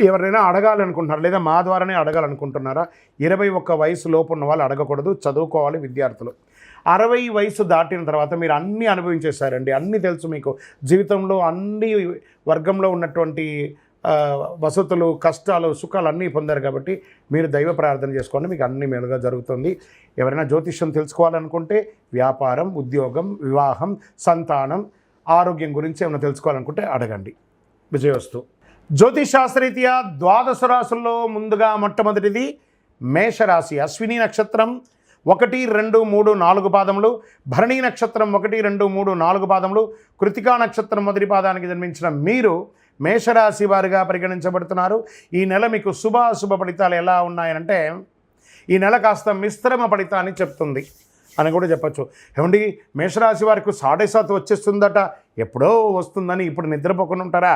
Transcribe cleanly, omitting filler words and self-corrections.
ఎవరైనా అడగాలనుకుంటున్నారా లేదా మా ద్వారానే అడగాలనుకుంటున్నారా? 21 వయసు లోపు ఉన్న వాళ్ళు అడగకూడదు, చదువుకోవాలి విద్యార్థులు. 60 వయసు దాటిన తర్వాత మీరు అన్నీ అనుభవించేశారండి, అన్నీ తెలుసు మీకు. జీవితంలో అన్ని వర్గంలో ఉన్నటువంటి వసతులు, కష్టాలు, సుఖాలు అన్నీ పొందారు కాబట్టి మీరు దైవ ప్రార్థన చేసుకోండి, మీకు అన్ని మేలుగా జరుగుతుంది. ఎవరైనా జ్యోతిష్యం తెలుసుకోవాలనుకుంటే వ్యాపారం, ఉద్యోగం, వివాహం, సంతానం, ఆరోగ్యం గురించి ఏమైనా తెలుసుకోవాలనుకుంటే అడగండి. విజయవస్తు. జ్యోతిషాస్త్రరీత్యా 12 రాశుల్లో ముందుగా మొట్టమొదటిది మేషరాశి. అశ్విని నక్షత్రం 1, 2, 3, 4 పాదములు, భరణీ నక్షత్రం 1, 2, 3, 4 పాదములు, కృతికా నక్షత్రం మొదటి పాదానికి జన్మించిన మీరు మేషరాశి వారిగా పరిగణించబడుతున్నారు. ఈ నెల మీకు శుభాశుభ ఫలితాలు ఎలా ఉన్నాయంటే, ఈ నెల కాస్త మిశ్రమ ఫలితాన్ని చెప్తుంది అని కూడా చెప్పచ్చు. ఏమండి, మేషరాశి వారికి 7.5 వచ్చేస్తుందట, ఎప్పుడో వస్తుందని ఇప్పుడు నిద్రపోకుండా ఉంటారా?